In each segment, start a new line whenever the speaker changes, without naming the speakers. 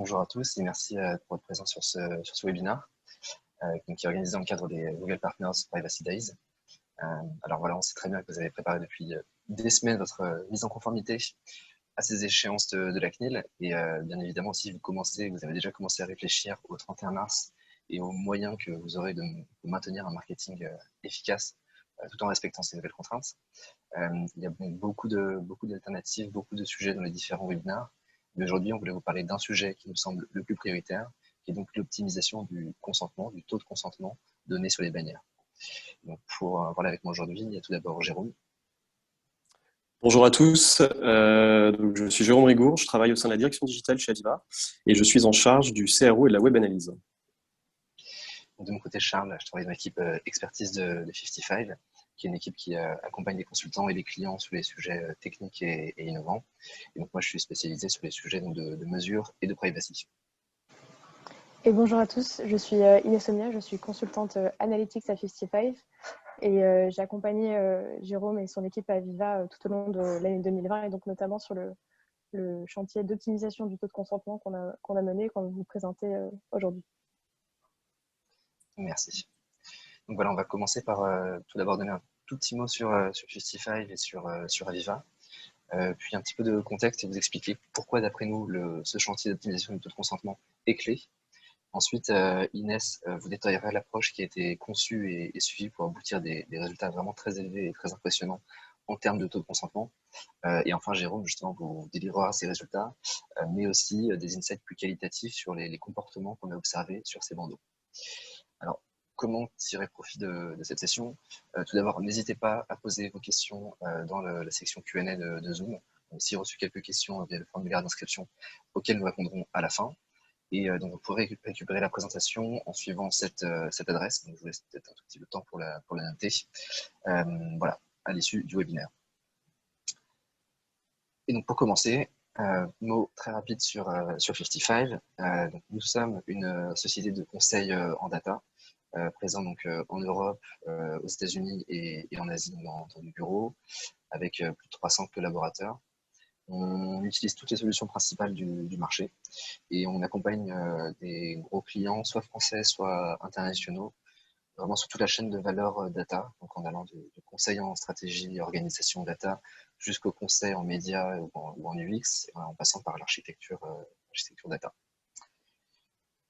Bonjour à tous et merci pour votre présence sur ce webinaire qui est organisé dans le cadre des Google Partners Privacy Days. Alors voilà, on sait très bien que vous avez préparé depuis des semaines votre mise en conformité à ces échéances de la CNIL et bien évidemment si vous avez déjà commencé à réfléchir au 31 mars et aux moyens que vous aurez de maintenir un marketing efficace tout en respectant ces nouvelles contraintes. Il y a beaucoup d'alternatives, beaucoup de sujets dans les différents webinaires. Mais aujourd'hui, on voulait vous parler d'un sujet qui nous semble le plus prioritaire, qui est donc l'optimisation du consentement, du taux de consentement donné sur les bannières. Donc pour en parler avec moi aujourd'hui, il y a tout d'abord Jérôme.
Bonjour à tous, donc je suis Jérôme Rigour, je travaille au sein de la direction digitale chez Aviva et je suis en charge du CRO et de la web analyse.
De mon côté, Charles, je travaille dans l'équipe expertise de 55, qui est une équipe qui accompagne les consultants et les clients sur les sujets techniques et innovants. Et donc moi, je suis spécialisé sur les sujets de mesure et de privacy.
Et bonjour à tous, je suis Inès Omnia, je suis consultante Analytics à 55 et j'ai accompagné Jérôme et son équipe à Aviva tout au long de l'année 2020 et donc notamment sur le chantier d'optimisation du taux de consentement qu'on a mené et qu'on va vous présenter aujourd'hui.
Merci. Donc voilà, on va commencer par tout d'abord donner un tout petit mot sur 55 et sur Aviva. Puis un petit peu de contexte et vous expliquer pourquoi, d'après nous, ce chantier d'optimisation du taux de consentement est clé. Ensuite, Inès vous détaillera l'approche qui a été conçue et suivie pour aboutir des résultats vraiment très élevés et très impressionnants en termes de taux de consentement. Et enfin, Jérôme, justement, vous délivrera ces résultats, mais aussi des insights plus qualitatifs sur les comportements qu'on a observés sur ces bandeaux. Alors, comment tirer profit de cette session? Tout d'abord, n'hésitez pas à poser vos questions dans la section Q&A de Zoom. On a aussi reçu quelques questions via le formulaire d'inscription auxquelles nous répondrons à la fin. Et donc, vous pourrez récupérer la présentation en suivant cette adresse. Donc, je vous laisse peut-être un tout petit peu de temps pour la noter. Voilà, à l'issue du webinaire. Et donc, pour commencer, mot très rapide sur 55. Donc, nous sommes une société de conseil en data, présent donc en Europe, aux États-Unis et en Asie dans du bureau, avec plus de 300 collaborateurs. On utilise toutes les solutions principales du marché et on accompagne des gros clients, soit français, soit internationaux, vraiment sur toute la chaîne de valeur data, donc en allant du conseil en stratégie et organisation data jusqu'au conseil en médias ou en UX, en passant par l'architecture data.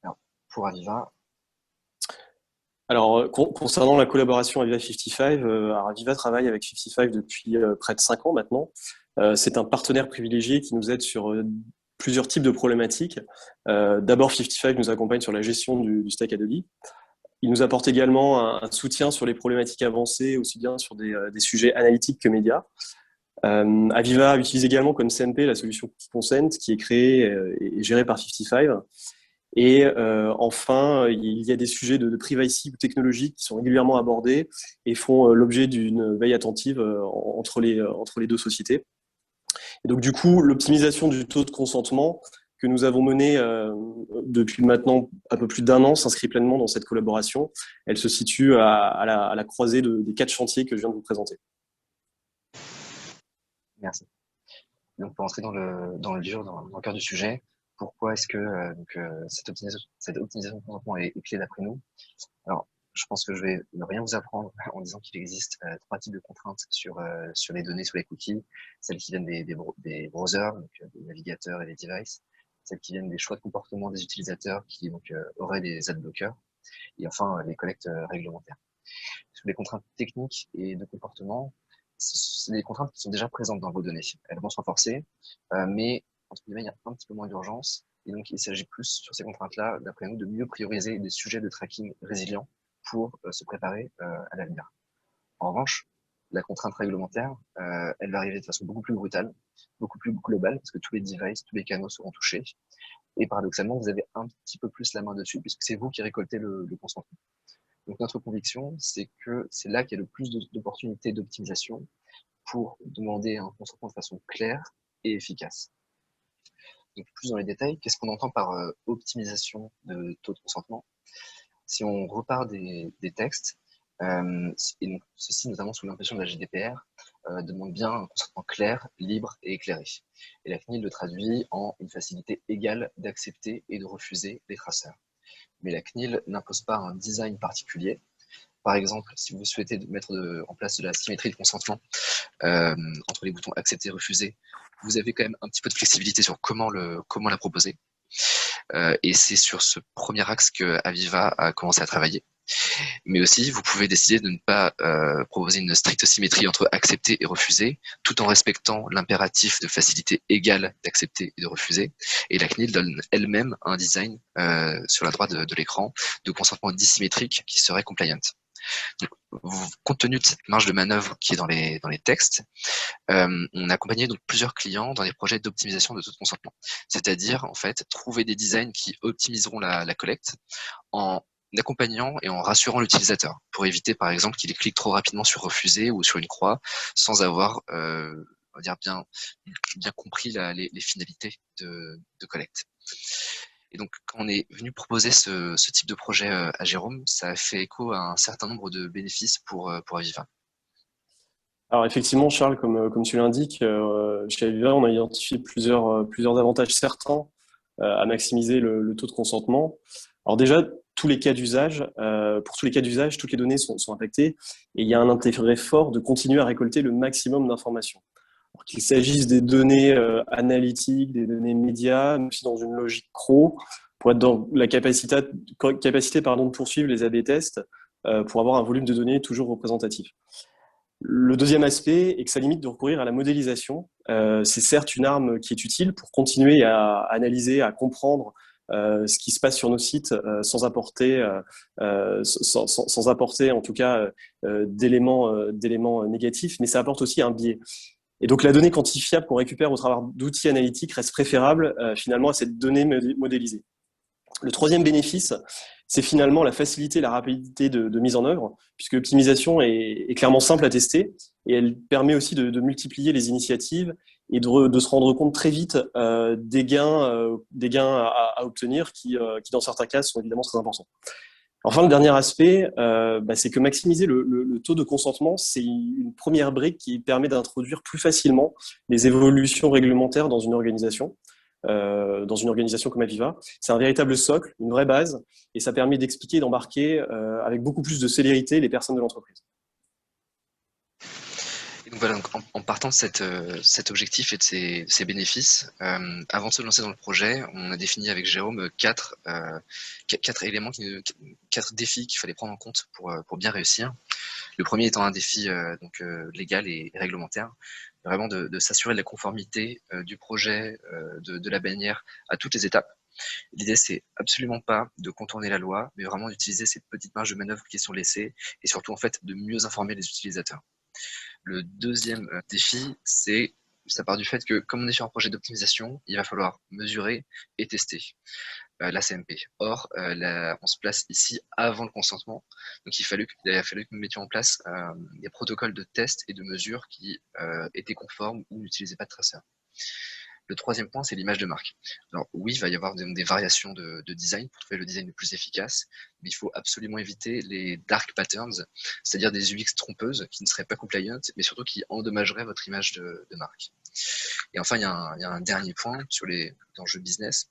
Alors, pour Aviva.
Alors, concernant la collaboration Aviva 55, Aviva travaille avec 55 depuis près de 5 ans maintenant. C'est un partenaire privilégié qui nous aide sur plusieurs types de problématiques. D'abord, 55 nous accompagne sur la gestion du stack Adobe. Il nous apporte également un soutien sur les problématiques avancées, aussi bien sur des sujets analytiques que médias. Aviva utilise également comme CMP la solution Consent qui est créée et gérée par 55. Et enfin, il y a des sujets de privacy ou technologiques qui sont régulièrement abordés et font l'objet d'une veille attentive entre les deux sociétés. Et donc du coup, l'optimisation du taux de consentement que nous avons mené depuis maintenant un peu plus d'1 an s'inscrit pleinement dans cette collaboration. Elle se situe à la croisée des 4 chantiers que je viens de vous présenter.
Merci. Donc pour entrer dans le dur, dans le cœur du sujet, pourquoi est-ce que cette optimisation de consentement est clé d'après nous? Alors, je pense que je vais ne rien vous apprendre en disant qu'il existe 3 types de contraintes sur les données, sur les cookies, celles qui viennent des browsers, donc des navigateurs et des devices, celles qui viennent des choix de comportement des utilisateurs qui donc auraient des adblockers, et enfin les collectes réglementaires. Sur les contraintes techniques et de comportement, c'est des contraintes qui sont déjà présentes dans vos données. Elles vont se renforcer, mais entre guillemets, il y a un petit peu moins d'urgence. Et donc, il s'agit plus, sur ces contraintes-là, d'après nous, de mieux prioriser des sujets de tracking résilients pour se préparer à l'avenir. En revanche, la contrainte réglementaire, elle va arriver de façon beaucoup plus brutale, beaucoup plus globale, parce que tous les devices, tous les canaux seront touchés. Et paradoxalement, vous avez un petit peu plus la main dessus, puisque c'est vous qui récoltez le consentement. Donc notre conviction, c'est que c'est là qu'il y a le plus d'opportunités d'optimisation pour demander un consentement de façon claire et efficace. Donc plus dans les détails, qu'est-ce qu'on entend par optimisation de taux de consentement? Si on repart des textes, et donc ceci notamment sous l'impression de la GDPR, demande bien un consentement clair, libre et éclairé. Et la CNIL le traduit en une facilité égale d'accepter et de refuser les traceurs. Mais la CNIL n'impose pas un design particulier. Par exemple, si vous souhaitez mettre en place de la symétrie de consentement entre les boutons accepter et refuser, vous avez quand même un petit peu de flexibilité sur comment la proposer. Et c'est sur ce premier axe que Aviva a commencé à travailler. Mais aussi, vous pouvez décider de ne pas proposer une stricte symétrie entre accepter et refuser, tout en respectant l'impératif de facilité égale d'accepter et de refuser. Et la CNIL donne elle-même un design sur la droite de l'écran de consentement dissymétrique qui serait compliant. Donc, compte tenu de cette marge de manœuvre qui est dans les textes, on a accompagné donc plusieurs clients dans des projets d'optimisation de taux de consentement. C'est-à-dire, en fait, trouver des designs qui optimiseront la collecte en accompagnant et en rassurant l'utilisateur pour éviter, par exemple, qu'il clique trop rapidement sur refuser ou sur une croix sans avoir on va dire bien compris les finalités de collecte. Et donc, quand on est venu proposer ce type de projet à Jérôme, ça a fait écho à un certain nombre de bénéfices pour Aviva.
Alors effectivement, Charles, comme tu l'indiques, chez Aviva, on a identifié plusieurs avantages certains à maximiser le taux de consentement. Alors déjà, tous les cas d'usage, pour tous les cas d'usage, toutes les données sont impactées et il y a un intérêt fort de continuer à récolter le maximum d'informations. Qu'il s'agisse des données analytiques, des données médias, mais aussi dans une logique CRO, pour être dans la capacité de poursuivre les A/B tests pour avoir un volume de données toujours représentatif. Le deuxième aspect est que ça limite de recourir à la modélisation. C'est certes une arme qui est utile pour continuer à analyser, à comprendre ce qui se passe sur nos sites sans apporter en tout cas d'éléments négatifs, mais ça apporte aussi un biais. Et donc la donnée quantifiable qu'on récupère au travers d'outils analytiques reste préférable finalement à cette donnée modélisée. Le troisième bénéfice, c'est finalement la facilité et la rapidité de mise en œuvre, puisque l'optimisation est clairement simple à tester et elle permet aussi de multiplier les initiatives et de se rendre compte très vite des gains à obtenir qui, dans certains cas, sont évidemment très importants. Enfin, le dernier aspect, c'est que maximiser le taux de consentement, c'est une première brique qui permet d'introduire plus facilement les évolutions réglementaires dans une organisation comme Aviva. C'est un véritable socle, une vraie base, et ça permet d'expliquer et d'embarquer avec beaucoup plus de célérité les personnes de l'entreprise.
Et donc voilà, donc en partant de cet objectif et de ses bénéfices, avant de se lancer dans le projet, on a défini avec Jérôme quatre éléments, quatre défis qu'il fallait prendre en compte pour bien réussir. Le premier étant un défi légal et réglementaire, vraiment de s'assurer de la conformité du projet, de la bannière à toutes les étapes. L'idée, c'est absolument pas de contourner la loi, mais vraiment d'utiliser ces petites marges de manœuvre qui sont laissées et surtout en fait de mieux informer les utilisateurs. Le deuxième défi, ça part du fait que comme on est sur un projet d'optimisation, il va falloir mesurer et tester la CMP. Or, on se place ici avant le consentement, donc il a fallu que nous mettions en place des protocoles de test et de mesure qui étaient conformes ou n'utilisaient pas de traceur. Le troisième point, c'est l'image de marque. Alors oui, il va y avoir des variations de design pour trouver le design le plus efficace, mais il faut absolument éviter les dark patterns, c'est-à-dire des UX trompeuses qui ne seraient pas compliant, mais surtout qui endommageraient votre image de marque. Et enfin, il y a un dernier point sur les enjeux business.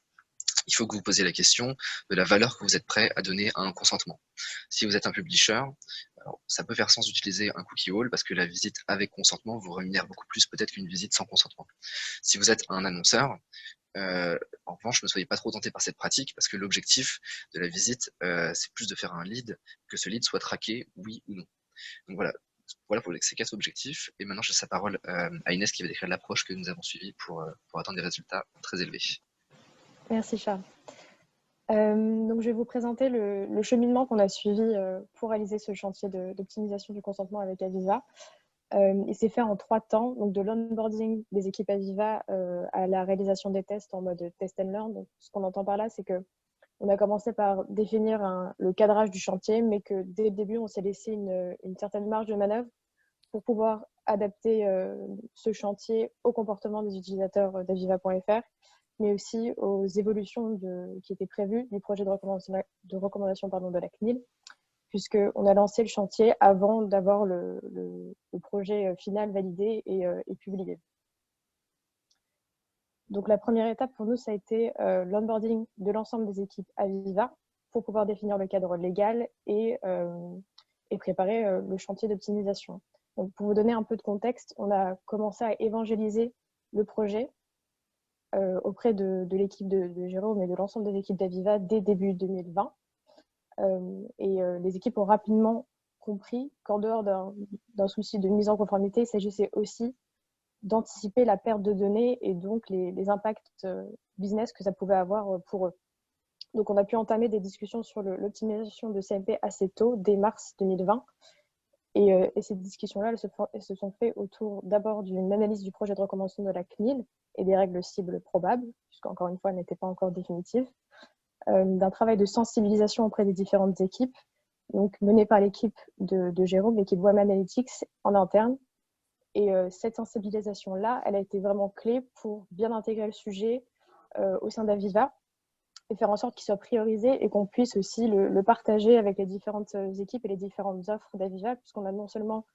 Il faut que vous posiez la question de la valeur que vous êtes prêt à donner à un consentement. Si vous êtes un publisher, alors, ça peut faire sens d'utiliser un cookie wall parce que la visite avec consentement vous rémunère beaucoup plus peut-être qu'une visite sans consentement. Si vous êtes un annonceur, en revanche, ne soyez pas trop tenté par cette pratique parce que l'objectif de la visite, c'est plus de faire un lead, que ce lead soit traqué, oui ou non. Donc voilà pour ces quatre objectifs. Et maintenant, je laisse la parole à Inès qui va décrire l'approche que nous avons suivie pour atteindre des résultats très élevés.
Merci Charles. Donc, je vais vous présenter le cheminement qu'on a suivi pour réaliser ce chantier d'optimisation du consentement avec Aviva. Il s'est fait en 3 temps, donc de l'onboarding des équipes Aviva à la réalisation des tests en mode test and learn. Donc, ce qu'on entend par là, c'est qu'on a commencé par définir le cadrage du chantier, mais que dès le début, on s'est laissé une certaine marge de manœuvre pour pouvoir adapter ce chantier au comportement des utilisateurs d'Aviva.fr, mais aussi aux évolutions qui étaient prévues du projet de recommandation de la CNIL. puisqu'on a lancé le chantier avant d'avoir le projet final validé et publié. Donc la première étape pour nous, ça a été l'onboarding de l'ensemble des équipes Aviva pour pouvoir définir le cadre légal et préparer le chantier d'optimisation. Donc pour vous donner un peu de contexte, on a commencé à évangéliser le projet auprès de l'équipe de Jérôme et de l'ensemble des équipes d'Aviva dès début 2020. Les équipes ont rapidement compris qu'en dehors d'un souci de mise en conformité, il s'agissait aussi d'anticiper la perte de données et donc les impacts business que ça pouvait avoir pour eux. Donc, on a pu entamer des discussions sur l'optimisation de CMP assez tôt, dès mars 2020. Et ces discussions-là, elles se sont faites autour d'abord d'une analyse du projet de recommandation de la CNIL et des règles cibles probables, puisqu'encore une fois, elles n'étaient pas encore définitives, d'un travail de sensibilisation auprès des différentes équipes, donc mené par l'équipe de Jérôme, l'équipe Web Analytics en interne. Et cette sensibilisation-là, elle a été vraiment clé pour bien intégrer le sujet au sein d'Aviva et faire en sorte qu'il soit priorisé et qu'on puisse aussi le partager avec les différentes équipes et les différentes offres d'Aviva, puisqu'on a non seulement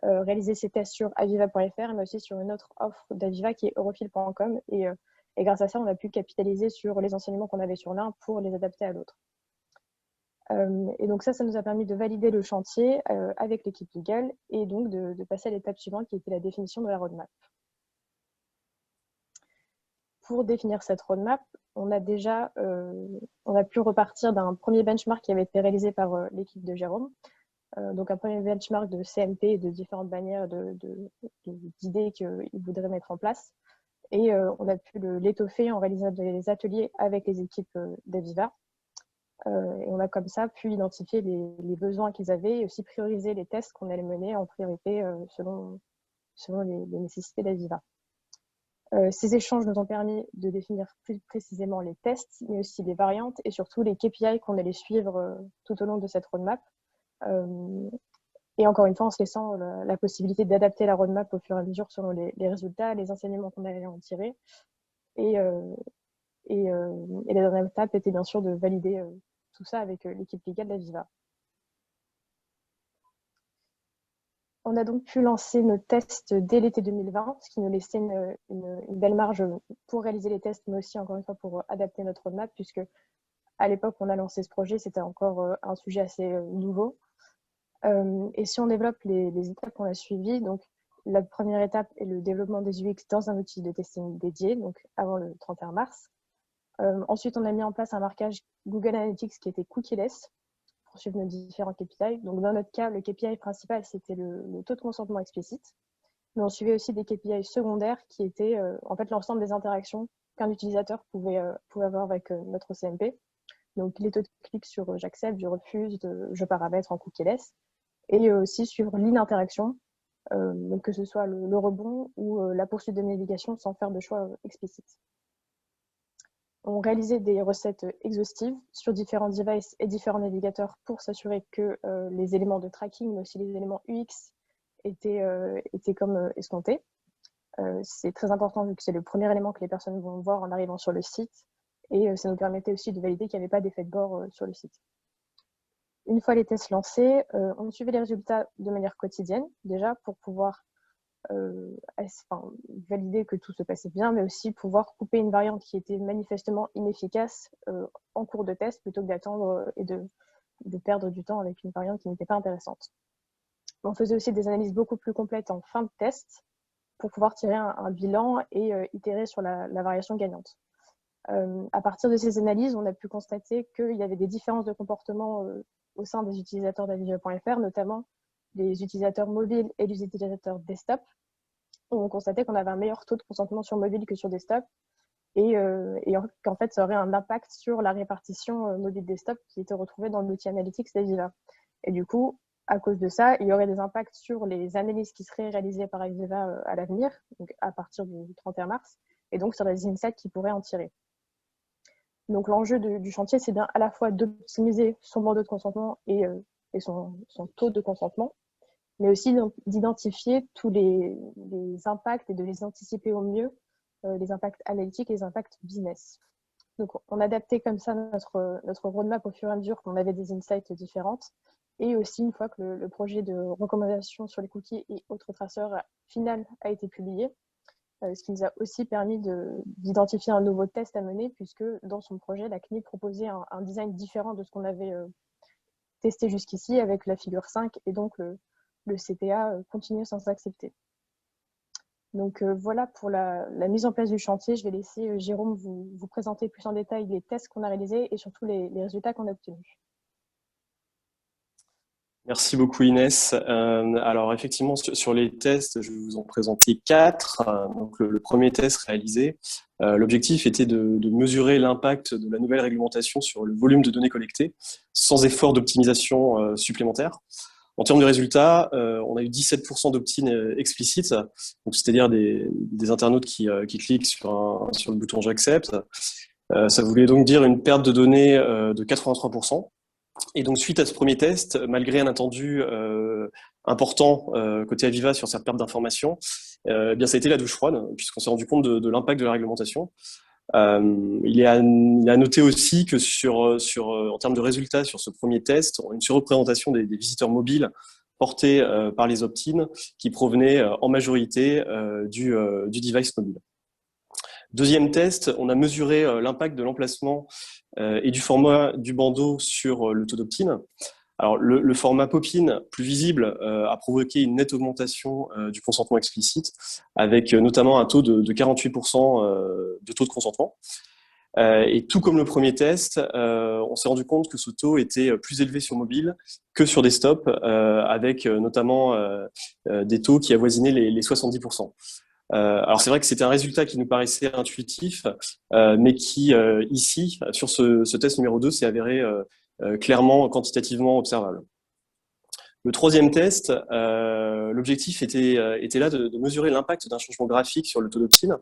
réalisé ces tests sur aviva.fr, mais aussi sur une autre offre d'Aviva qui est eurofil.com. Et grâce à ça, on a pu capitaliser sur les enseignements qu'on avait sur l'un pour les adapter à l'autre. Et donc ça nous a permis de valider le chantier avec l'équipe légale et donc de passer à l'étape suivante qui était la définition de la roadmap. Pour définir cette roadmap, on a pu repartir d'un premier benchmark qui avait été réalisé par l'équipe de Jérôme. Donc un premier benchmark de CMP et de différentes bannières d'idées qu'il voudrait mettre en place. Et on a pu l'étoffer en réalisant des ateliers avec les équipes d'Aviva. Et on a comme ça pu identifier les besoins qu'ils avaient et aussi prioriser les tests qu'on allait mener en priorité selon les nécessités d'Aviva. Ces échanges nous ont permis de définir plus précisément les tests, mais aussi les variantes et surtout les KPI qu'on allait suivre tout au long de cette roadmap. Et encore une fois, en se laissant la possibilité d'adapter la roadmap au fur et à mesure selon les résultats, les enseignements qu'on allait en tirer. Et la dernière étape était bien sûr de valider tout ça avec l'équipe légale d'Aviva. On a donc pu lancer nos tests dès l'été 2020, ce qui nous laissait une belle marge pour réaliser les tests, mais aussi encore une fois pour adapter notre roadmap, puisque à l'époque où on a lancé ce projet, c'était encore un sujet assez nouveau. Et si on développe les étapes qu'on a suivies, donc la première étape est le développement des UX dans un outil de testing dédié, donc avant le 31 mars. Ensuite, on a mis en place un marquage Google Analytics qui était cookieless pour suivre nos différents KPI. Donc, dans notre cas, le KPI principal, c'était le taux de consentement explicite. Mais on suivait aussi des KPI secondaires qui étaient en fait l'ensemble des interactions qu'un utilisateur pouvait avoir avec notre CMP. Donc, les taux de clics sur j'accepte, je refuse, je paramètre en cookieless. Et aussi suivre l'ininteraction, donc que ce soit le rebond ou la poursuite de navigation sans faire de choix explicites. On réalisait des recettes exhaustives sur différents devices et différents navigateurs pour s'assurer que les éléments de tracking, mais aussi les éléments UX étaient comme escomptés. C'est très important vu que c'est le premier élément que les personnes vont voir en arrivant sur le site. Et ça nous permettait aussi de valider qu'il n'y avait pas d'effet de bord sur le site. Une fois les tests lancés, on suivait les résultats de manière quotidienne, déjà pour pouvoir valider que tout se passait bien, mais aussi pouvoir couper une variante qui était manifestement inefficace en cours de test, plutôt que d'attendre et de perdre du temps avec une variante qui n'était pas intéressante. On faisait aussi des analyses beaucoup plus complètes en fin de test pour pouvoir tirer un bilan et itérer sur la variation gagnante. À partir de ces analyses, on a pu constater qu'il y avait des différences de comportement au sein des utilisateurs d'Aviva.fr, notamment les utilisateurs mobiles et les utilisateurs desktop. On constatait qu'on avait un meilleur taux de consentement sur mobile que sur desktop et qu'en fait, ça aurait un impact sur la répartition mobile-desktop qui était retrouvée dans l'outil Analytics d'Aviva. Et du coup, à cause de ça, il y aurait des impacts sur les analyses qui seraient réalisées par Aviva à l'avenir, donc à partir du 31 mars, et donc sur les insights qui pourraient en tirer. Donc l'enjeu du chantier, c'est bien à la fois d'optimiser son bandeau de consentement et son taux de consentement, mais aussi d'identifier tous les impacts et de les anticiper au mieux, les impacts analytiques et les impacts business. Donc on adaptait comme ça notre roadmap au fur et à mesure qu'on avait des insights différentes Et aussi, une fois que le projet de recommandation sur les cookies et autres traceurs final a été publié, ce qui nous a aussi permis d'identifier un nouveau test à mener, puisque dans son projet, la CNIL proposait un design différent de ce qu'on avait testé jusqu'ici avec la figure 5 et donc le CTA continue sans s'accepter. Donc voilà pour la mise en place du chantier. Je vais laisser Jérôme vous présenter plus en détail les tests qu'on a réalisés et surtout les résultats qu'on a obtenus.
Merci beaucoup Inès. Alors effectivement, sur les tests, je vais vous en présenter 4. Donc le premier test réalisé, l'objectif était de mesurer l'impact de la nouvelle réglementation sur le volume de données collectées, sans effort d'optimisation supplémentaire. En termes de résultats, on a eu 17% d'opt-in explicites, c'est-à-dire des internautes qui cliquent sur le bouton j'accepte. Ça voulait donc dire une perte de données de 83%. Et donc, suite à ce premier test, malgré un attendu important côté Aviva sur cette perte d'informations, ça a été la douche froide, puisqu'on s'est rendu compte de l'impact de la réglementation. Il est à noter aussi que en termes de résultats sur ce premier test, on a une surreprésentation des visiteurs mobiles portés par les opt-in qui provenaient en majorité du device mobile. Deuxième test, on a mesuré l'impact de l'emplacement et du format du bandeau sur le taux d'opt-in. Alors, le format pop-in, plus visible, a provoqué une nette augmentation du consentement explicite, avec notamment un taux de 48% de taux de consentement. Et tout comme le premier test, on s'est rendu compte que ce taux était plus élevé sur mobile que sur desktop, avec notamment des taux qui avoisinaient les 70%. Alors c'est vrai que c'était un résultat qui nous paraissait intuitif, mais qui ici, sur ce test numéro 2, s'est avéré clairement quantitativement observable. Le troisième test, l'objectif était là de mesurer l'impact d'un changement graphique sur le taux d'opt-in.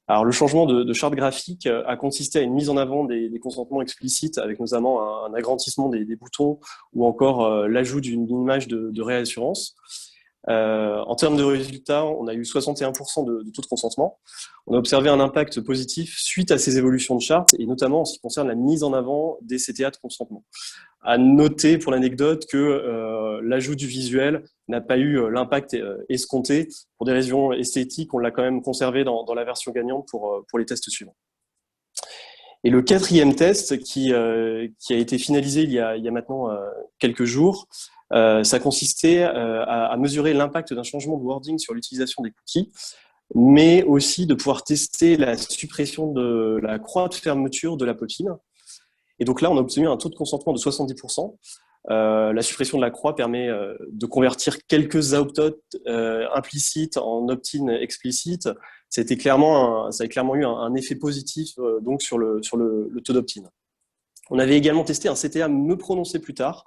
Alors le changement de charte graphique a consisté à une mise en avant des consentements explicites, avec notamment un agrandissement des boutons ou encore l'ajout d'une image de réassurance. En termes de résultats, on a eu 61% de taux de consentement. On a observé un impact positif suite à ces évolutions de charte, et notamment en ce qui concerne la mise en avant des CTA de consentement. À noter pour l'anecdote que l'ajout du visuel n'a pas eu l'impact escompté. Pour des raisons esthétiques, on l'a quand même conservé dans la version gagnante pour les tests suivants. Et le quatrième test qui a été finalisé il y a maintenant quelques jours, ça consistait à mesurer l'impact d'un changement de wording sur l'utilisation des cookies, mais aussi de pouvoir tester la suppression de la croix de fermeture de la pop-in. Et donc là, on a obtenu un taux de consentement de 70%. La suppression de la croix permet de convertir quelques opt-out implicites en opt-in explicites. Ça a clairement eu un effet positif donc sur le taux d'opt-in. On avait également testé un CTA me prononcer plus tard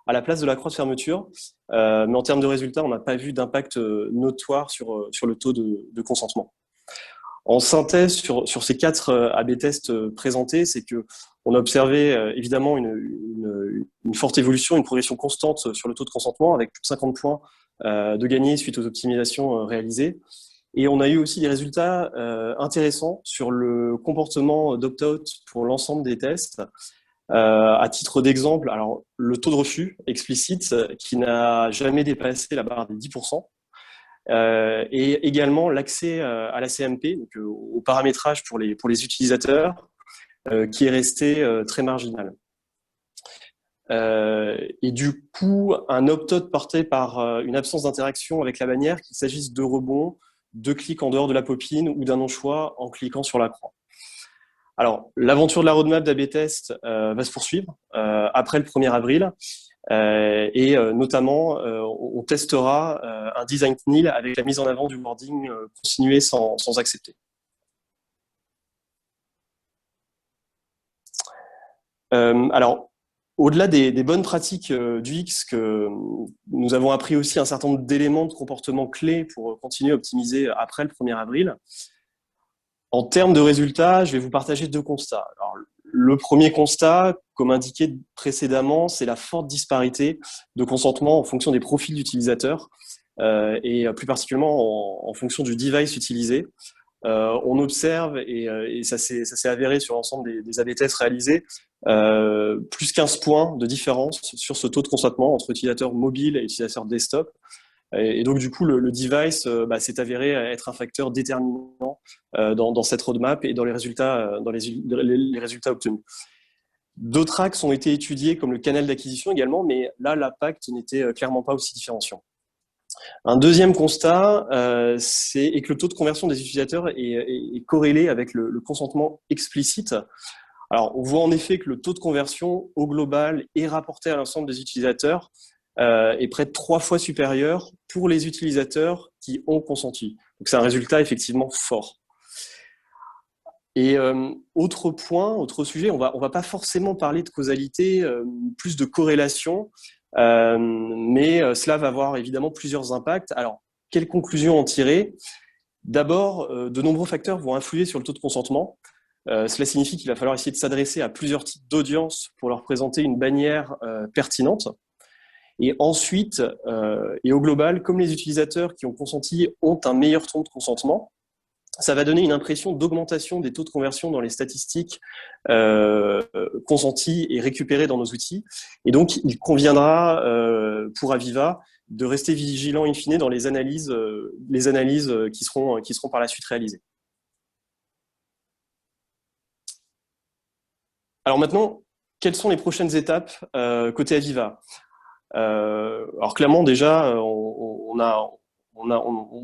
à la place de la croix de fermeture, mais en termes de résultats, on n'a pas vu d'impact notoire sur le taux de consentement. En synthèse, sur ces 4 A/B tests présentés, c'est que on a observé évidemment une forte évolution, une progression constante sur le taux de consentement, avec plus de 50 points de gagné suite aux optimisations réalisées. Et on a eu aussi des résultats intéressants sur le comportement d'opt-out pour l'ensemble des tests. À titre d'exemple, alors le taux de refus explicite qui n'a jamais dépassé la barre des 10%. Et également l'accès à la CMP, donc au paramétrage pour les utilisateurs, qui est resté très marginal. Et du coup, un opt-out porté par une absence d'interaction avec la bannière, qu'il s'agisse de rebonds, de clics en dehors de la pop-in ou d'un non-choix en cliquant sur la croix. Alors, l'aventure de la roadmap d'A/B test va se poursuivre après le 1er avril. Et notamment, on testera un design CNIL avec la mise en avant du wording continué sans accepter. Alors, au-delà des bonnes pratiques du X, que nous avons appris aussi un certain nombre d'éléments de comportement clés pour continuer à optimiser après le 1er avril. En termes de résultats, je vais vous partager 2 constats. Alors, le premier constat, comme indiqué précédemment, c'est la forte disparité de consentement en fonction des profils d'utilisateurs et plus particulièrement en fonction du device utilisé. on observe, et ça s'est avéré sur l'ensemble des A/B tests réalisés, plus 15 points de différence sur ce taux de consentement entre utilisateurs mobiles et utilisateurs desktop. Et donc, du coup, le device s'est avéré être un facteur déterminant dans cette roadmap et dans les résultats, les résultats obtenus. D'autres axes ont été étudiés, comme le canal d'acquisition également, mais là, l'impact n'était clairement pas aussi différenciant. Un deuxième constat, est que le taux de conversion des utilisateurs est corrélé avec le consentement explicite. Alors, on voit en effet que le taux de conversion au global est rapporté à l'ensemble des utilisateurs est près de 3 fois supérieur pour les utilisateurs qui ont consenti. Donc, c'est un résultat effectivement fort. Et autre point, autre sujet, on va pas forcément parler de causalité, plus de corrélation, mais cela va avoir évidemment plusieurs impacts. Alors, quelles conclusions en tirer? D'abord, de nombreux facteurs vont influer sur le taux de consentement. Cela signifie qu'il va falloir essayer de s'adresser à plusieurs types d'audience pour leur présenter une bannière pertinente. Et ensuite, et au global, comme les utilisateurs qui ont consenti ont un meilleur taux de consentement, ça va donner une impression d'augmentation des taux de conversion dans les statistiques consenties et récupérées dans nos outils. Et donc, il conviendra pour Aviva de rester vigilant in fine dans les analyses qui seront par la suite réalisées. Alors maintenant, quelles sont les prochaines étapes côté Aviva? Alors clairement, déjà, on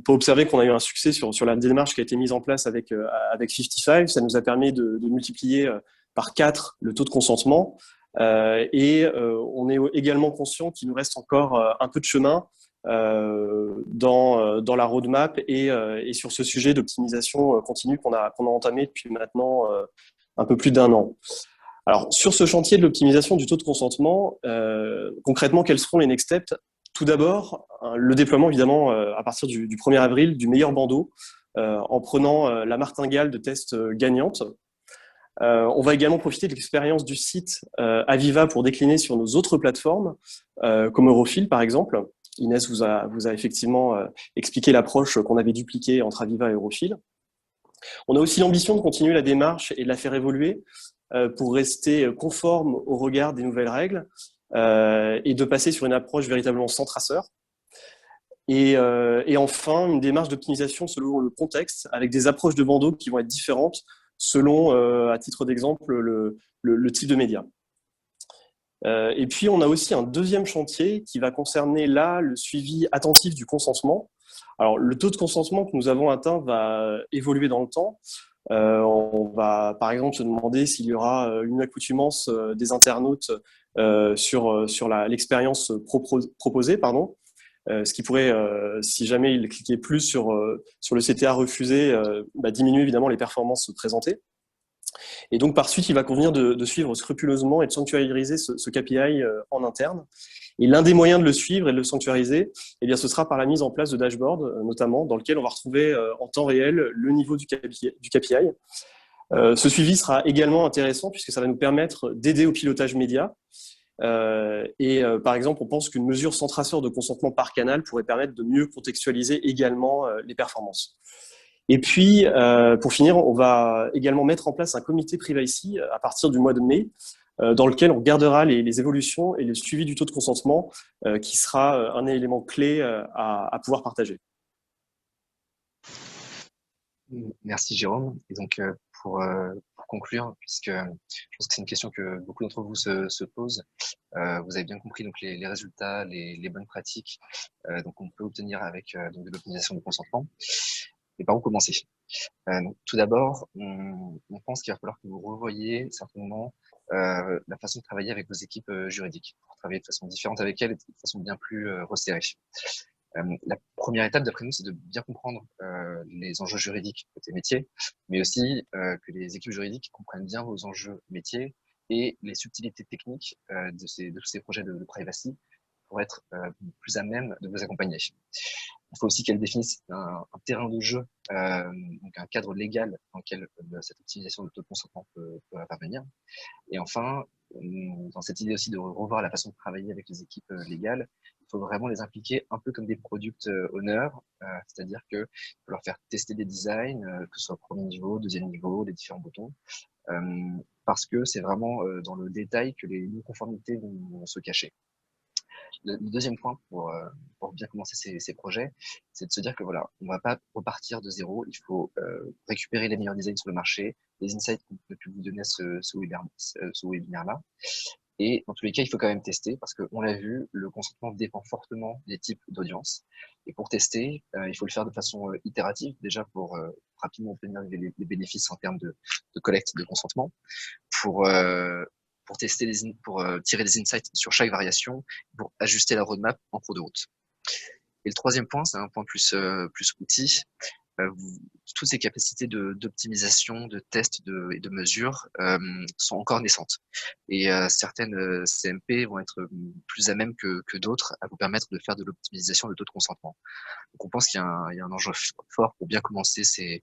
peut observer qu'on a eu un succès sur la démarche qui a été mise en place avec 55. Ça nous a permis de multiplier par 4 le taux de consentement. Et on est également conscient qu'il nous reste encore un peu de chemin dans la roadmap et sur ce sujet d'optimisation continue qu'on a entamé depuis maintenant un peu plus d'1 an. Alors, sur ce chantier de l'optimisation du taux de consentement, concrètement, quels seront les next steps? Tout d'abord, le déploiement, évidemment, à partir du 1er avril, du meilleur bandeau, en prenant la martingale de tests gagnante. On va également profiter de l'expérience du site Aviva pour décliner sur nos autres plateformes, comme Eurofil, par exemple. Inès vous a effectivement expliqué l'approche qu'on avait dupliquée entre Aviva et Eurofil. On a aussi l'ambition de continuer la démarche et de la faire évoluer pour rester conforme au regard des nouvelles règles et de passer sur une approche véritablement sans traceur. Et enfin, une démarche d'optimisation selon le contexte, avec des approches de bandeaux qui vont être différentes selon, à titre d'exemple, le type de média. Et puis, on a aussi un deuxième chantier qui va concerner là le suivi attentif du consentement. Alors, le taux de consentement que nous avons atteint va évoluer dans le temps. On va, par exemple, se demander s'il y aura une accoutumance des internautes sur l'expérience proposée, pardon. Ce qui pourrait, si jamais ils cliquaient plus sur le CTA refusé, diminuer évidemment les performances présentées. Et donc, par suite, il va convenir de suivre scrupuleusement et de sanctuariser ce KPI en interne. Et l'un des moyens de le suivre et de le sanctuariser, eh bien, ce sera par la mise en place de dashboards, notamment, dans lequel on va retrouver en temps réel le niveau du KPI. Ce suivi sera également intéressant puisque ça va nous permettre d'aider au pilotage média. Par exemple, on pense qu'une mesure sans traceur de consentement par canal pourrait permettre de mieux contextualiser également les performances. Et puis, pour finir, on va également mettre en place un comité privacy à partir du mois de mai, dans lequel on regardera les évolutions et le suivi du taux de consentement, qui sera un élément clé à pouvoir partager.
Merci Jérôme. Et donc pour conclure, puisque je pense que c'est une question que beaucoup d'entre vous se posent, vous avez bien compris donc les résultats, les bonnes pratiques donc on peut obtenir avec donc de l'optimisation du consentement. Et par où commencer? Donc, tout d'abord, on pense qu'il va falloir que vous revoyiez certainement la façon de travailler avec vos équipes juridiques, pour travailler de façon différente avec elles et de façon bien plus resserrée. La première étape, d'après nous, c'est de bien comprendre les enjeux juridiques côté métier, mais aussi que les équipes juridiques comprennent bien vos enjeux métiers et les subtilités techniques de tous ces projets de privacy pour être plus à même de vous accompagner. Il faut aussi qu'elles définissent un terrain de jeu, donc un cadre légal dans lequel cette optimisation de taux de consentement peut intervenir. Et enfin, dans cette idée aussi de revoir la façon de travailler avec les équipes légales, il faut vraiment les impliquer un peu comme des product owners, c'est-à-dire que faut leur faire tester des designs, que ce soit premier niveau, deuxième niveau, les différents boutons, parce que c'est vraiment dans le détail que les non-conformités vont se cacher. Le deuxième point pour bien commencer ces projets, c'est de se dire que voilà, on va pas repartir de zéro. Il faut récupérer les meilleurs designs sur le marché, les insights qu'on peut vous donner ce webinaire-là. Et dans tous les cas, il faut quand même tester parce qu'on l'a vu, le consentement dépend fortement des types d'audience. Et pour tester, il faut le faire de façon itérative, déjà pour rapidement obtenir les bénéfices en termes de collecte de consentement, pour pour tester pour tirer des insights sur chaque variation, pour ajuster la roadmap en cours de route. Et le troisième point, c'est un point plus outil. Toutes ces capacités d'optimisation, de test et de mesure sont encore naissantes. Et certaines CMP vont être plus à même que d'autres à vous permettre de faire de l'optimisation de taux de consentement. Donc on pense qu'il y a un enjeu fort pour bien commencer ces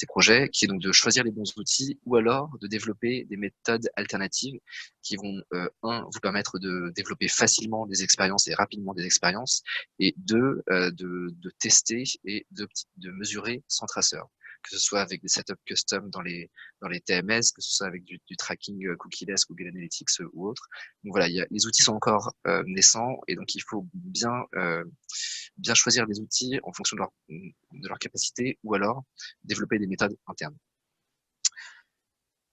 projets, qui est donc de choisir les bons outils ou alors de développer des méthodes alternatives qui vont, vous permettre de développer facilement des expériences et rapidement des expériences, et deux, de tester et de mesurer sans traceur, que ce soit avec des setups custom dans les TMS, que ce soit avec du tracking cookieless, Google Analytics ou autre. Donc voilà, les outils sont encore naissants, et donc il faut bien choisir les outils en fonction de leur capacité, ou alors développer des méthodes internes.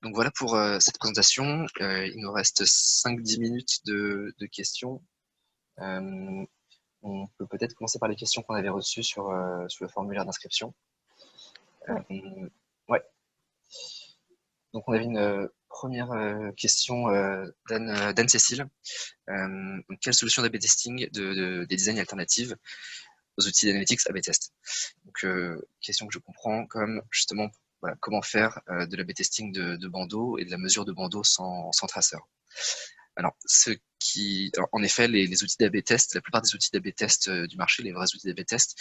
Donc voilà pour cette présentation. Il nous reste 5-10 minutes de questions. On peut peut-être commencer par les questions qu'on avait reçues sur le formulaire d'inscription. Ouais. Donc on avait une première question d'Anne-Cécile. Quelle solution d'A/B testing des designs alternatives aux outils d'analytics A/B test? Donc question que je comprends comme justement voilà, comment faire de l'A/B testing de bandeaux et de la mesure de bandeaux sans traceur. Alors, en effet, les outils d'A/B test, la plupart des outils d'A/B test du marché, les vrais outils d'A/B test,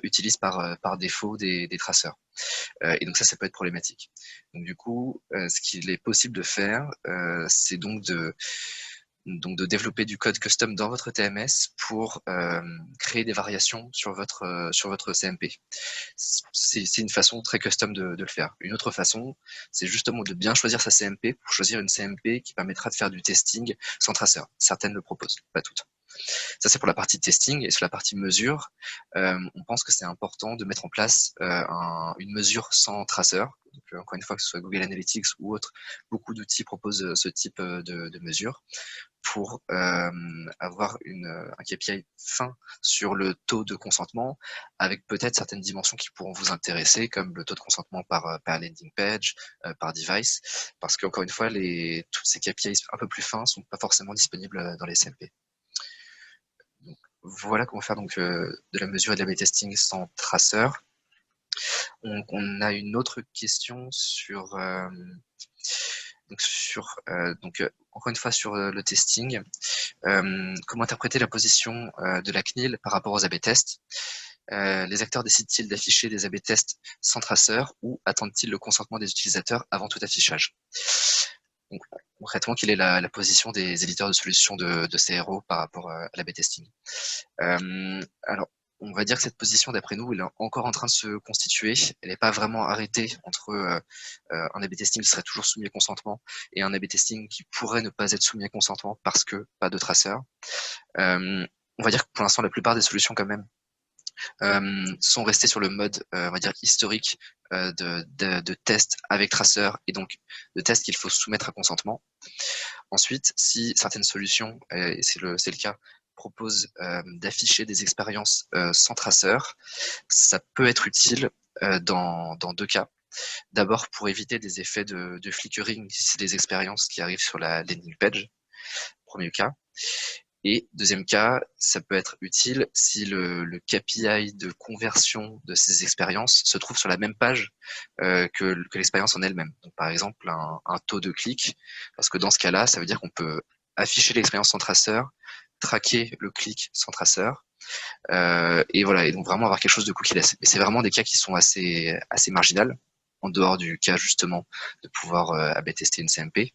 utilisent par défaut des traceurs. Et donc ça peut être problématique. Donc du coup, ce qu'il est possible de faire, c'est donc de développer du code custom dans votre TMS pour créer des variations sur votre CMP. C'est une façon très custom de le faire. Une autre façon, c'est justement de bien choisir sa CMP pour choisir une CMP qui permettra de faire du testing sans traceur. Certaines le proposent, pas toutes. Ça, c'est pour la partie testing. Et sur la partie mesure, on pense que c'est important de mettre en place une mesure sans traceur. Donc, encore une fois, que ce soit Google Analytics ou autre, beaucoup d'outils proposent ce type de mesure pour avoir un KPI fin sur le taux de consentement, avec peut-être certaines dimensions qui pourront vous intéresser, comme le taux de consentement par landing page, par device, parce qu'encore une fois, tous ces KPIs un peu plus fins ne sont pas forcément disponibles dans les CMP. Donc, voilà comment faire donc, de la mesure et de l'A/B testing sans traceur. On a une autre question sur encore une fois sur le testing. Comment interpréter la position de la CNIL par rapport aux A/B tests? Les acteurs décident-ils d'afficher des A/B tests sans traceur ou attendent-ils le consentement des utilisateurs avant tout affichage? Donc, concrètement, quelle est la position des éditeurs de solutions de CRO par rapport à l'A/B testing? Alors, on va dire que cette position, d'après nous, elle est encore en train de se constituer. Elle n'est pas vraiment arrêtée entre un A/B testing qui serait toujours soumis à consentement et un A/B testing qui pourrait ne pas être soumis à consentement parce que pas de traceur. On va dire que pour l'instant, la plupart des solutions quand même sont restées sur le mode, on va dire, historique de test avec traceur, et donc de test qu'il faut soumettre à consentement. Ensuite, si certaines solutions, et c'est le cas, proposent d'afficher des expériences sans traceur, ça peut être utile dans deux cas. D'abord, pour éviter des effets de flickering si c'est des expériences qui arrivent sur la landing page, premier cas. Et deuxième cas, ça peut être utile si le KPI de conversion de ces expériences se trouve sur la même page que l'expérience en elle-même. Donc, par exemple, un taux de clic, parce que dans ce cas-là, ça veut dire qu'on peut afficher l'expérience sans traceur, traquer le clic sans traceur, et voilà, et donc vraiment avoir quelque chose de cookieless. Mais c'est vraiment des cas qui sont assez marginaux. en dehors du cas justement de pouvoir AB tester une CMP.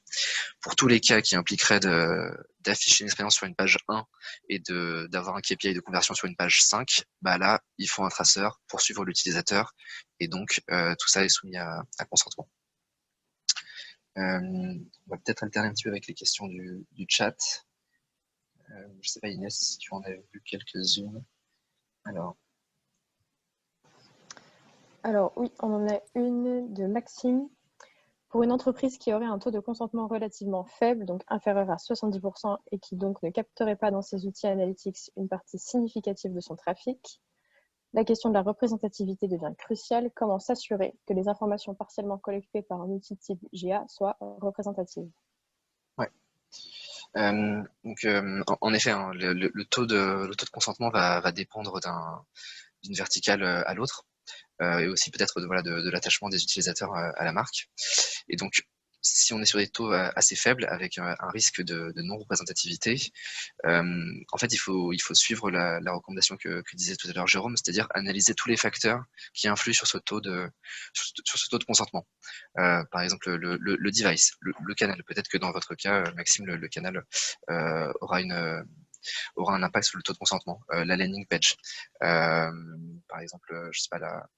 Pour tous les cas qui impliqueraient d'afficher une expérience sur une page 1 et d'avoir un KPI de conversion sur une page 5, bah là, il faut un traceur pour suivre l'utilisateur et donc tout ça est soumis à consentement. On va peut-être alterner un petit peu avec les questions du chat. Je ne sais pas Inès si tu en as vu quelques-unes.
Alors oui, on en a une de Maxime. Pour une entreprise qui aurait un taux de consentement relativement faible, donc inférieur à 70%, et qui donc ne capterait pas dans ses outils analytics une partie significative de son trafic, la question de la représentativité devient cruciale. Comment s'assurer que les informations partiellement collectées par un outil type GA soient représentatives?
Ouais. En effet, hein, le taux de consentement va dépendre d'une verticale à l'autre. Et aussi peut-être de l'attachement des utilisateurs à la marque. Et donc, si on est sur des taux assez faibles, avec un risque de non-représentativité, en fait, il faut suivre la recommandation que disait tout à l'heure Jérôme, c'est-à-dire analyser tous les facteurs qui influent sur ce taux de consentement. Par exemple, le device, le canal. Peut-être que dans votre cas, Maxime, le canal aura un impact sur le taux de consentement. La landing page, par exemple, je sais pas,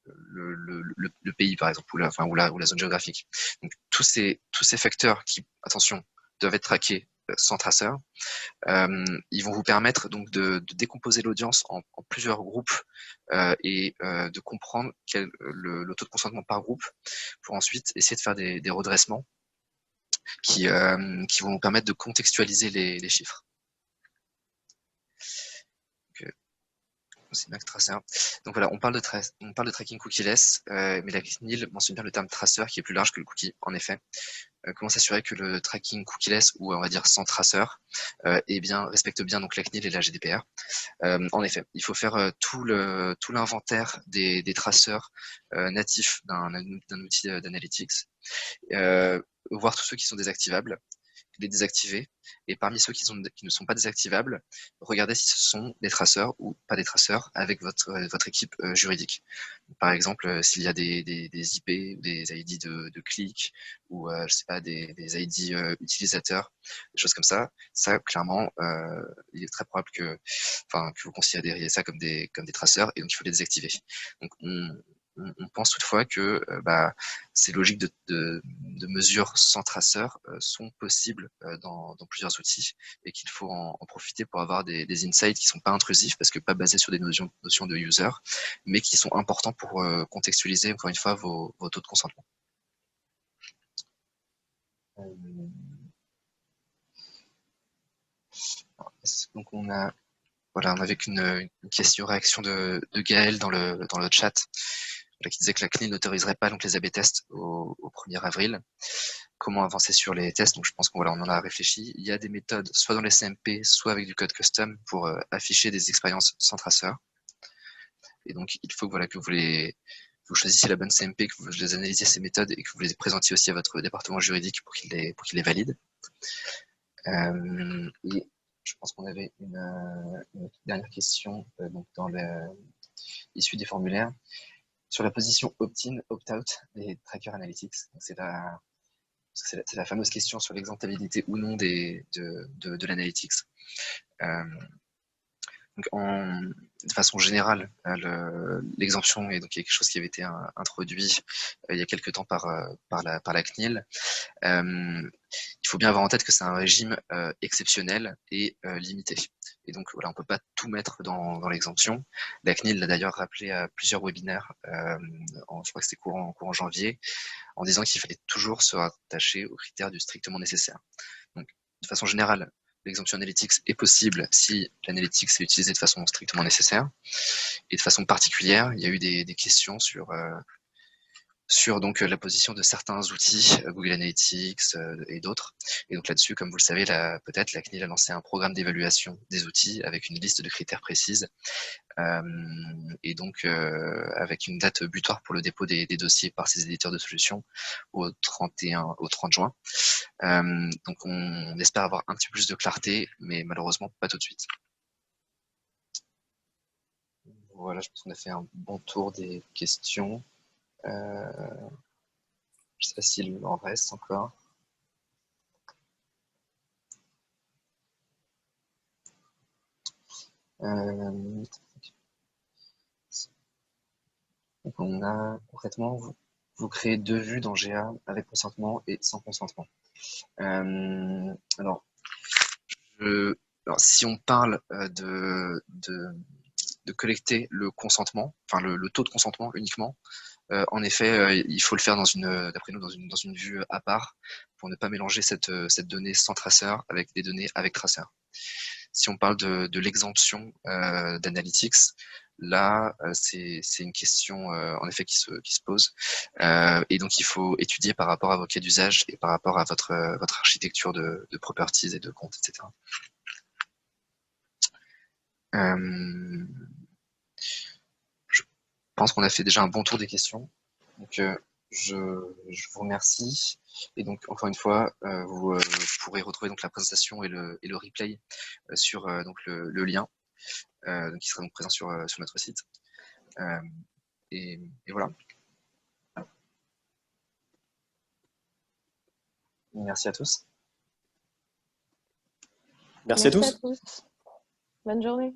le pays, par exemple, ou la zone géographique. Donc, tous ces facteurs qui, attention, doivent être traqués sans traceur, ils vont vous permettre donc de décomposer l'audience en plusieurs groupes et de comprendre le taux de consentement par groupe pour ensuite essayer de faire des redressements qui vont vous permettre de contextualiser les chiffres. C'est Max Tracer. Donc voilà, on parle de tracking cookieless, mais la CNIL mentionne bien le terme traceur qui est plus large que le cookie, en effet. Comment s'assurer que le tracking cookieless, ou on va dire sans traceur, respecte bien donc la CNIL et la GDPR. En effet, il faut faire tout l'inventaire des traceurs natifs d'un outil d'analytics, voir tous ceux qui sont désactivables, les désactiver, et parmi ceux qui ne sont pas désactivables, regardez si ce sont des traceurs ou pas des traceurs avec votre équipe juridique. Par exemple, s'il y a des IP ou des ID de clics ou je sais pas, des ID utilisateurs, des choses comme ça, clairement, il est très probable que vous considériez ça comme des traceurs et donc il faut les désactiver. Donc on pense toutefois que ces logiques de mesures sans traceur sont possibles dans plusieurs outils et qu'il faut en profiter pour avoir des insights qui sont pas intrusifs parce que pas basés sur des notions de user, mais qui sont importants pour contextualiser encore une fois vos taux de consentement. Donc on avait une question-réaction de Gaël dans le chat qui disait que la CNIL n'autoriserait pas donc les AB tests au 1er avril. Comment avancer sur les tests? Donc je pense qu'on en a réfléchi. Il y a des méthodes, soit dans les CMP, soit avec du code custom pour afficher des expériences sans traceur. Et donc il faut que vous choisissiez la bonne CMP, que vous les analysiez ces méthodes et que vous les présentiez aussi à votre département juridique pour qu'il les valide. Et je pense qu'on avait une dernière question donc issue des formulaires sur la position opt-in, opt-out des trackers analytics. C'est la fameuse question sur l'exemptabilité ou non de l'analytics. Donc de façon générale, l'exemption est donc quelque chose qui avait été introduit il y a quelques temps par la CNIL. Il faut bien avoir en tête que c'est un régime exceptionnel et limité. Et donc voilà, on peut pas tout mettre dans l'exemption. La CNIL l'a d'ailleurs rappelé à plusieurs webinaires, je crois que c'était courant janvier, en disant qu'il fallait toujours se rattacher aux critères du strictement nécessaire. Donc de façon générale, l'exemption analytics est possible si l'analytics est utilisé de façon strictement nécessaire. Et de façon particulière, il y a eu des questions sur donc la position de certains outils, Google Analytics et d'autres. Et donc là-dessus, comme vous le savez, peut-être la CNIL a lancé un programme d'évaluation des outils avec une liste de critères précises. Et donc avec une date butoir pour le dépôt des dossiers par ces éditeurs de solutions au 30 juin. Donc on espère avoir un petit peu plus de clarté, mais malheureusement pas tout de suite. Voilà, je pense qu'on a fait un bon tour des questions. Je sais pas s'il en reste encore. Donc on a concrètement, vous créez deux vues dans GA avec consentement et sans consentement. Alors, alors, si on parle de collecter le consentement, enfin le taux de consentement uniquement, en effet, il faut le faire d'après nous, dans une vue à part, pour ne pas mélanger cette donnée sans traceur avec des données avec traceur. Si on parle de l'exemption d'Analytics, là, c'est une question en effet qui se pose. Et donc, il faut étudier par rapport à vos cas d'usage et par rapport à votre architecture de properties et de comptes, etc. Je pense qu'on a fait déjà un bon tour des questions. Donc, je vous remercie. Et donc, encore une fois, vous pourrez retrouver donc la présentation et le replay sur donc le lien qui sera donc présent sur notre site. Et voilà. Merci à tous.
Merci à tous.
Merci à tous. Bonne journée.